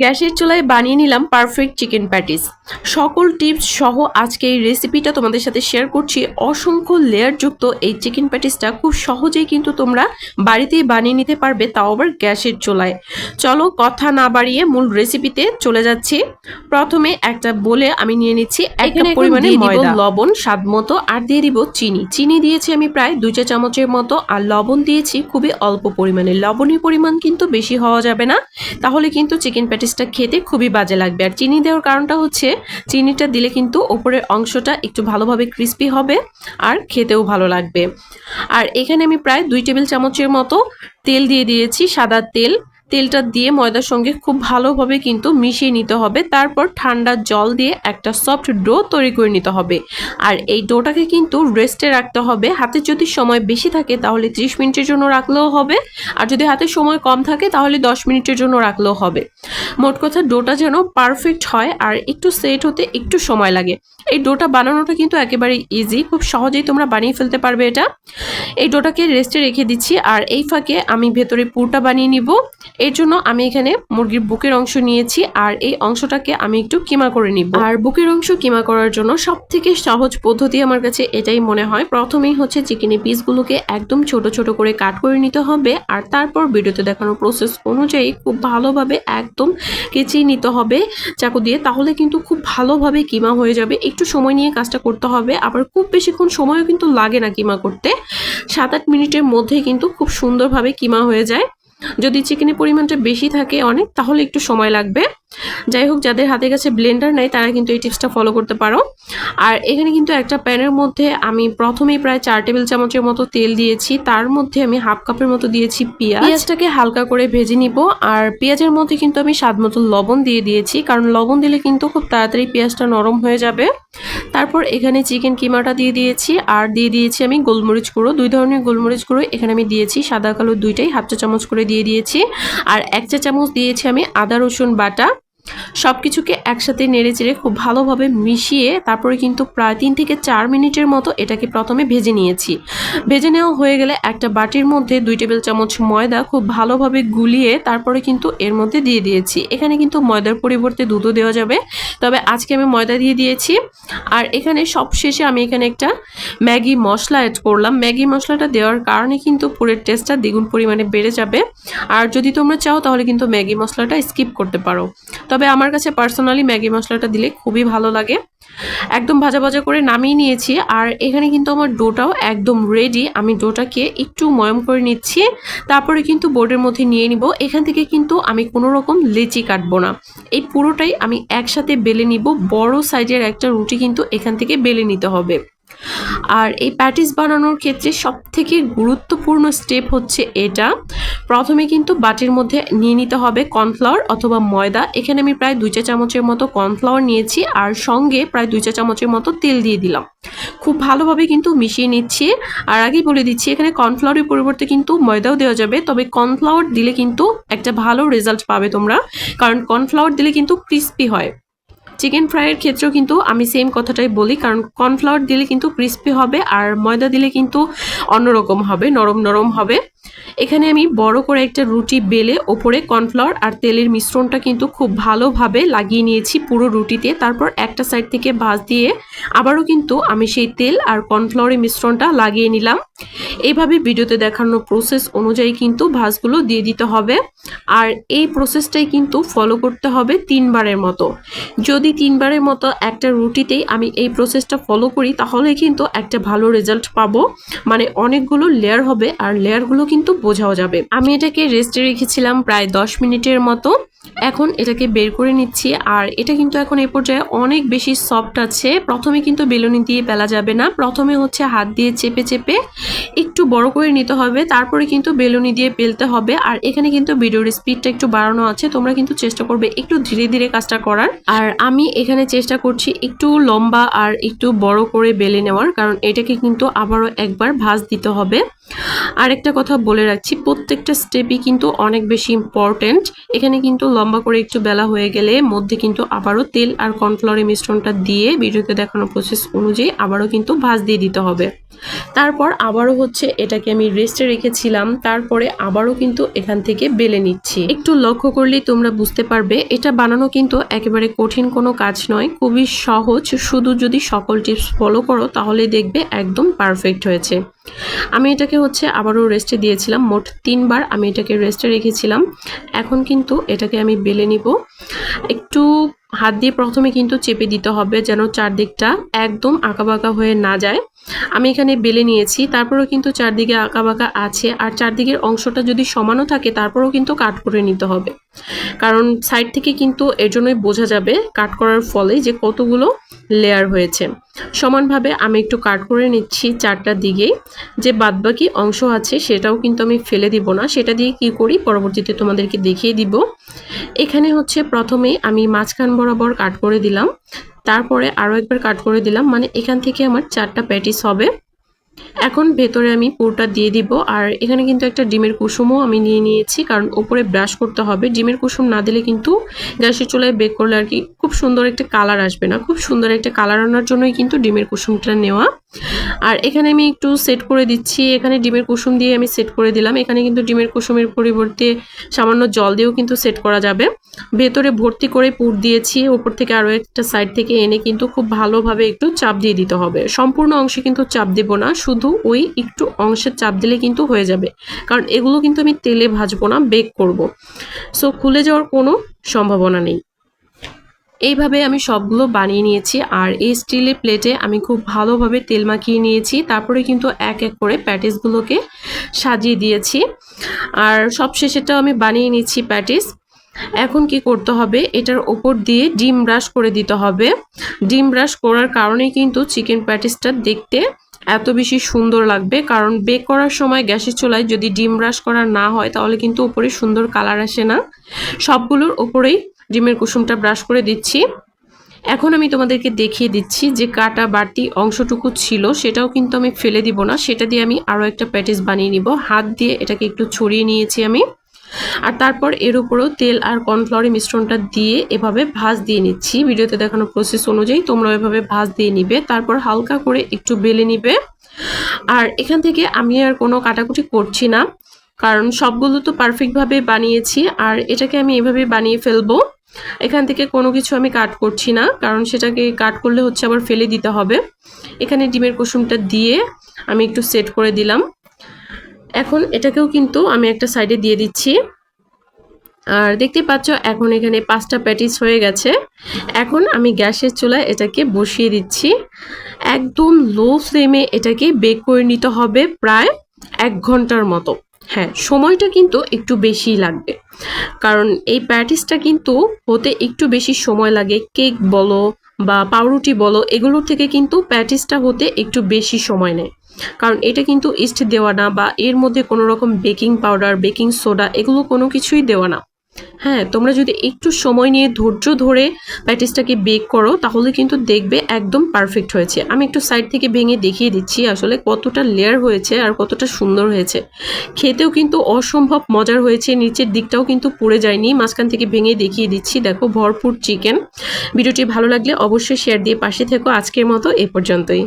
গ্যাসের চুলায় বানিয়ে নিলাম পারফেক্ট চিকেন প্যাটিস। সকল টিপস সহ আজকে এই রেসিপিটা তোমাদের সাথে শেয়ার করছি। অসংখ্য লেয়ারযুক্ত এই চিকেন প্যাটিসটা খুব সহজেই কিন্তু তোমরা বাড়িতেই বানিয়ে নিতে পারবে, তাও আবার গ্যাসের চুলায়। চলো কথা না বাড়িয়ে মূল রেসিপিতে চলে যাচ্ছি। প্রথমে একটা বলে আমি নিয়ে নিচ্ছি এক কাপ পরিমাণে ময়দা, লবণ স্বাদ মতো, আর দিয়ে দিব চিনি। চিনি দিয়েছি আমি প্রায় 2 চা চামচের মতো, আর লবণ দিয়েছি খুবই অল্প পরিমাণে। লবণের পরিমাণ কিন্তু বেশি হওয়া যাবে না, তাহলে কিন্তু চিকেন প্যাটিসটা খেতে খুবই বাজে লাগবে। আর চিনি দেওয়ার কারণটা হচ্ছে চিনিটা দিলে কিন্তু ওপরের অংশটা একটু ভালোভাবে ক্রিস্পি হবে আর খেতেও ভালো লাগবে। আর এখানে আমি প্রায় 2 টেবিল চামচের মতো তেল দিয়ে দিয়েছি, সাদা তেল। তেলটা দিয়ে ময়দার সঙ্গে খুব ভালোভাবে কিন্তু মিশিয়ে নিতে হবে। তারপর ঠান্ডা জল দিয়ে একটা সফট ডো তৈরি করে নিতে হবে। আর এই ডোটাকে কিন্তু রেস্টে রাখতে হবে। হাতে যদি সময় বেশি থাকে তাহলে 30 মিনিটের জন্য রাখলেও হবে, আর যদি হাতে সময় কম থাকে তাহলে 10 মিনিটের জন্য রাখলেও হবে। মোট কথা ডোটা যেন পারফেক্ট হয় আর একটু সেট হতে একটু সময় লাগে। এই ডোটা বানানোটা কিন্তু একেবারে ইজি, খুব সহজেই তোমরা বানিয়ে ফেলতে পারবে এটা। এই ডোটাকে রেস্টে রেখে দিচ্ছি, আর এই ফাঁকে আমি ভেতরে পুরটা বানিয়ে নিব। এর জন্য আমি এখানে মুরগির বুকের অংশ নিয়েছি, আর এই অংশটাকে আমি একটু কিমা করে নিব। আর বুকের অংশ কিমা করার জন্য সব থেকে সহজ পদ্ধতি আমার কাছে এটাই মনে হয়। প্রথমেই হচ্ছে চিকেনের পিসগুলোকে একদম ছোট ছোট করে কাট করে নিতে হবে, আর তারপর ভিডিওতে দেখানো প্রসেস অনুযায়ী খুব ভালোভাবে একদম কেচিয়ে নিতে হবে চাকু দিয়ে, তাহলে কিন্তু খুব ভালোভাবে কিমা হয়ে যাবে। একটু সময় নিয়ে কাজটা করতে হবে, আবার খুব বেশিক্ষণ সময়ও কিন্তু লাগে না কিমা করতে। 7-8 মিনিটের মধ্যে কিন্তু খুব সুন্দরভাবে কিমা হয়ে যায়। যদি চিকেনের পরিমাণটা বেশি থাকে অনেক, তাহলে একটু সময় লাগবে। যাই হোক, যাদের হাতের কাছে ব্লেন্ডার নাই তারা কিন্তু এই টিপসটা ফলো করতে পারো। আর এখানে কিন্তু একটা প্যানের মধ্যে আমি প্রথমেই প্রায় 4 টেবিল চামচের মতো তেল দিয়েছি। তার মধ্যে আমি হাফ কাপের মতো দিয়েছি পেঁয়াজটাকে হালকা করে ভেজে নিব। আর পেঁয়াজের মধ্যে কিন্তু আমি স্বাদ মতো লবণ দিয়ে দিয়েছি, কারণ লবণ দিলে কিন্তু খুব তাড়াতাড়ি পেঁয়াজটা নরম হয়ে যাবে। তারপর এখানে চিকেন কিমাটা দিয়ে দিয়েছি, আর দিয়ে দিয়েছি আমি গোলমরিচ গুঁড়ো। 2 ধরনের গোলমরিচ গুঁড়ো এখানে আমি দিয়েছি, সাদা কালো দুইটাই হাফ চা চামচ করে দিয়ে দিয়েছি। আর 1 চা চামচ দিয়েছি আমি আদা রসুন বাটা। সবকিছুকে একসাথে নেড়ে চেড়ে খুব ভালোভাবে মিশিয়ে তারপরে কিন্তু প্রায় 3 থেকে 4 মিনিটের মতো এটাকে প্রথমে ভেজে নিয়েছি। ভেজে নেওয়া হয়ে গেলে একটা বাটির মধ্যে 2 টেবিল চামচ ময়দা খুব ভালোভাবে গুলিয়ে তারপরে কিন্তু এর মধ্যে দিয়ে দিয়েছি। এখানে কিন্তু ময়দার পরিবর্তে দুধও দেওয়া যাবে, তবে আজকে আমি ময়দা দিয়ে দিয়েছি। আর এখানে সবশেষে আমি এখানে একটা ম্যাগি মশলা অ্যাড করলাম। ম্যাগি মশলাটা দেওয়ার কারণে কিন্তু পুরের টেস্টটা দ্বিগুণ পরিমাণে বেড়ে যাবে। আর যদি তোমরা চাও তাহলে কিন্তু ম্যাগি মশলাটা স্কিপ করতে পারো, তবে আমার কাছে পার্সোনালি ম্যাগি মশলাটা দিলে খুবই ভালো লাগে। একদম ভাজা ভাজা করে নামিয়ে নিয়েছি। আর এখানে কিন্তু আমার ডোটাও একদম রেডি। আমি ডোটাকে একটু ময়ম করে নিচ্ছি, তারপরে কিন্তু বোর্ডের মধ্যে নিয়ে নিব। এখান থেকে কিন্তু আমি কোনো রকম লেচি কাটবো না, এই পুরোটাই আমি একসাথে বেলে নিব। বড় সাইজের একটা রুটি কিন্তু এখান থেকে বেলে নিতে হবে। আর এই প্যাটিস বানানোর ক্ষেত্রে সবথেকে গুরুত্বপূর্ণ স্টেপ হচ্ছে এটা। প্রথমে কিন্তু বাটির মধ্যে নিয়ে নিতে হবে কর্নফ্লাওয়ার অথবা ময়দা। এখানে আমি প্রায় 2 চা চামচের মতো কর্নফ্লাওয়ার নিয়েছি, আর সঙ্গে প্রায় 2 চা চামচের মতো তেল দিয়ে দিলাম। খুব ভালোভাবে কিন্তু মিশিয়ে নিচ্ছি। আর আগেই বলে দিচ্ছি, এখানে কর্নফ্লাওয়ারের পরিবর্তে কিন্তু ময়দাও দেওয়া যাবে, তবে কর্নফ্লাওয়ার দিলে কিন্তু একটা ভালো রেজাল্ট পাবে তোমরা, কারণ কর্নফ্লাওয়ার দিলে কিন্তু ক্রিস্পি হয়। চিকেন ফ্রাইয়ের ক্ষেত্রেও কিন্তু আমি সেম কথাটাই বলি, কারণ কর্নফ্লাওয়ার দিলে কিন্তু ক্রিস্পি হবে, আর ময়দা দিলে কিন্তু অন্যরকম হবে, নরম নরম হবে। এখানে আমি বড় করে একটা রুটি বেলে ওপরে কর্নফ্লাওয়ার আর তেলের মিশ্রণটা কিন্তু খুব ভালোভাবে লাগিয়ে নিয়েছি পুরো রুটিতে। তারপর একটা সাইড থেকে ভাঁজ দিয়ে আবারও কিন্তু আমি সেই তেল আর কর্নফ্লাওয়ারের মিশ্রণটা লাগিয়ে নিলাম। এইভাবে ভিডিওতে দেখানো প্রসেস অনুযায়ী কিন্তু ভাঁজগুলো দিয়ে দিতে হবে। আর এই প্রসেসটাই কিন্তু ফলো করতে হবে 3 বারের মতো। যদি 3 বারের মতো একটা রুটিতেই আমি এই প্রসেসটা ফলো করি তাহলে কিন্তু একটা ভালো রেজাল্ট পাবো, মানে অনেকগুলো লেয়ার হবে আর লেয়ারগুলো কিন্তু বোঝাও যাবে। আমি এটাকে রেস্টে রেখেছিলাম প্রায় 10 মিনিটের মতো। এখন এটাকে বের করে নিচ্ছি। আর এটা কিন্তু এখন এই পর্যায়ে অনেক বেশি সফট আছে। প্রথমে কিন্তু বেলুনি দিয়ে বেলা যাবে না, প্রথমে হচ্ছে হাত দিয়ে চেপে চেপে একটু বড় করে নিতে হবে, তারপরে কিন্তু বেলুনি দিয়ে বেলতে হবে। আর এখানে কিন্তু ভিডিওর স্পিডটা একটু বাড়ানো আছে, তোমরা কিন্তু চেষ্টা করবে একটু ধীরে ধীরে কাজটা করার। আর আমি এখানে চেষ্টা করছি একটু লম্বা আর একটু বড় করে বেলে নেওয়ার, কারণ এটাকে কিন্তু আবারও একবার ভাঁজ দিতে হবে। আরেকটা কথা বলে রাখছি, প্রত্যেকটা স্টেপই কিন্তু অনেক বেশি ইম্পর্ট্যান্ট। এখানে কিন্তু লম্বা করে একটু বেলা হয়ে গেলে মধ্যে কিন্তু আবারও তেল আর কর্নফ্লাওয়ারের মিশ্রণটা দিয়ে ভিডিওতে দেখানো প্রসেস অনুযায়ী আবারও কিন্তু ভাঁজ দিয়ে দিতে হবে। তারপর আবারও হচ্ছে এটাকে আমি রেস্টে রেখেছিলাম, তারপরে আবারও কিন্তু এখান থেকে বেলে নিচ্ছি। একটু লক্ষ্য করলেই তোমরা বুঝতে পারবে এটা বানানো কিন্তু একেবারে কঠিন কোনো কাজ নয়, খুবই সহজ। শুধু যদি সকল টিপস ফলো করো তাহলেই দেখবে একদম পারফেক্ট হয়েছে। আমি এটাকে হচ্ছে আবারও রেস্টে দিয়েছিলাম, মোট 3 বার আমি এটাকে রেস্টে রেখেছিলাম। এখন কিন্তু এটাকে আমি বেলে নিব। একটু হাত দিয়ে প্রথমে কিন্তু চেপে দিতে হবে যেন চারদিকটা একদম আঁকাবাঁকা হয়ে না যায়। আমি এখানে বেলে নিয়েছি, তারপরেও কিন্তু চারদিকে আঁকাবাঁকা আছে, আর চারদিকের অংশটা যদি সমানও থাকে তারপরেও কিন্তু কাট করে নিতে হবে, কারণ সাইড থেকে কিন্তু এর জন্যই বোঝা যাবে কাট করার ফলে যে কতগুলো লেয়ার হয়েছে। সমানভাবে আমি একটু কাট করে নিচ্ছি চারটা দিকেই। যে বাদবাকি অংশ আছে সেটাও কিন্তু আমি ফেলে দিব না, সেটা দিয়ে কি করি পরবর্তীতে তোমাদেরকে দেখিয়ে দিব। এখানে হচ্ছে প্রথমে আমি মাঝখান বরাবর কাট করে দিলাম, তারপরে আরও একবার কাট করে দিলাম, মানে এখান থেকে আমার 4টা প্যাটিস হবে। এখন ভেতরে আমি পুরটা দিয়ে দিব। আর এখানে কিন্তু একটা ডিমের কুসুমও আমি নিয়ে নিয়েছি, কারণ উপরে ব্রাশ করতে হবে। ডিমের কুসুম না দিলে কিন্তু গ্যাসের চুলায় বেক করলে আর কি খুব সুন্দর একটা কালার আসবে না। খুব সুন্দর একটা কালার আনার জন্যই কিন্তু ডিমের কুসুমটা নেওয়া। আর এখানে আমি একটু সেট করে দিচ্ছি, এখানে ডিমের কুসুম দিয়ে আমি সেট করে দিলাম। এখানে কিন্তু ডিমের কুসুমের পরিবর্তে সামান্য জল দিয়েও কিন্তু সেট করা যাবে। ভেতরে ভর্তি করে পুর দিয়েছি, উপর থেকে আরও একটা সাইড থেকে এনে কিন্তু খুব ভালোভাবে একটু চাপ দিয়ে দিতে হবে। সম্পূর্ণ অংশে কিন্তু চাপ দেব না, শুধু ওই একটু অংশে চাপ দিলে কিন্তু হয়ে যাবে, কারণ এগুলো কিন্তু আমি তেলে ভাজবো না, বেক করব। সো খুলে যাওয়ার কোনো সম্ভাবনা নেই। এইভাবে আমি সবগুলো বানিয়ে নিয়েছি, আর এই স্টিলের প্লেটে আমি খুব ভালোভাবে তেল মাখিয়ে নিয়েছি। তারপরে কিন্তু এক এক করে প্যাটিসগুলোকে সাজিয়ে দিয়েছি, আর সব শেষেটাও আমি বানিয়ে নিচ্ছি প্যাটিস। এখন কি করতে হবে, এটার ওপর দিয়ে ডিম ব্রাশ করে দিতে হবে। ডিম ব্রাশ করার কারণেই কিন্তু চিকেন প্যাটিসটা দেখতে এত বেশি সুন্দর লাগবে, কারণ বেক করার সময় গ্যাসের চুলায় যদি ডিম ব্রাশ করা না হয় তাহলে কিন্তু উপরে সুন্দর কালার আসে না। সবগুলোর ওপরেই ডিমের কুসুমটা ব্রাশ করে দিচ্ছি। এখন আমি তোমাদেরকে দেখিয়ে দিচ্ছি যে কাটা বাড়তি অংশটুকু ছিল সেটাও কিন্তু আমি ফেলে দিব না, সেটা দিয়ে আমি আরও একটা প্যাটিস বানিয়ে নিব। হাত দিয়ে এটাকে একটু ছড়িয়ে নিয়েছি আমি, আর তারপর এর উপরেও তেল আর কর্নফ্লাওয়ারের মিশ্রণটা দিয়ে এভাবে ভাঁজ দিয়ে নিচ্ছি। ভিডিওতে দেখানো প্রসেস অনুযায়ী তোমরা এভাবে ভাঁজ দিয়ে নিবে, তারপর হালকা করে একটু বেলে নিবে। আর এখান থেকে আমি আর কোনো কাটাকুটি করছি না, কারণ সবগুলো তো পারফেক্টভাবে বানিয়েছি, আর এটাকে আমি এভাবে বানিয়ে ফেলবো। এখান থেকে কোনো কিছু আমি কাট করছি না, কারণ সেটাকে কাট করলে হচ্ছে আবার ফেলে দিতে হবে। এখানে ডিমের কুসুমটা দিয়ে আমি একটু সেট করে দিলাম। এখন এটাকেও কিন্তু আমি একটা সাইডে দিয়ে দিচ্ছি। আর দেখতে পাচ্ছ এখন এখানে 5টা প্যাটিস হয়ে গেছে। এখন আমি গ্যাসের চুলায় এটাকে বসিয়ে দিচ্ছি। একদম লো ফ্লেমে এটাকে বেক করে নিতে হবে প্রায় 1 ঘন্টার মতো। হ্যাঁ, সময়টা কিন্তু একটু বেশিই লাগবে, কারণ এই প্যাটিসটা কিন্তু হতে একটু বেশি সময় লাগে। কেক বলো বা পাউরুটি বলো, এগুলোর থেকে কিন্তু প্যাটিসটা হতে একটু বেশি সময় নেয়, কারণ এটা কিন্তু ইস্ট দেওয়া না, বা এর মধ্যে কোনো রকম বেকিং পাউডার, বেকিং সোডা এগুলো কোনো কিছুই দেওয়া না। হ্যাঁ, তোমরা যদি একটু সময় নিয়ে ধৈর্য ধরে প্যাটিসটাকে বেক করো তাহলে কিন্তু দেখবে একদম পারফেক্ট হয়েছে। আমি একটু সাইড থেকে ভেঙে দেখিয়ে দিচ্ছি আসলে কতটা লেয়ার হয়েছে আর কতটা সুন্দর হয়েছে। খেতেও কিন্তু অসম্ভব মজার হয়েছে, নিচের দিকটাও কিন্তু পুড়ে যায়নি। মাঝখান থেকে ভেঙে দেখিয়ে দিচ্ছি, দেখো ভরপুর চিকেন। ভিডিওটি ভালো লাগলে অবশ্যই শেয়ার দিয়ে পাশে থেকো। আজকের মতো এ পর্যন্তই।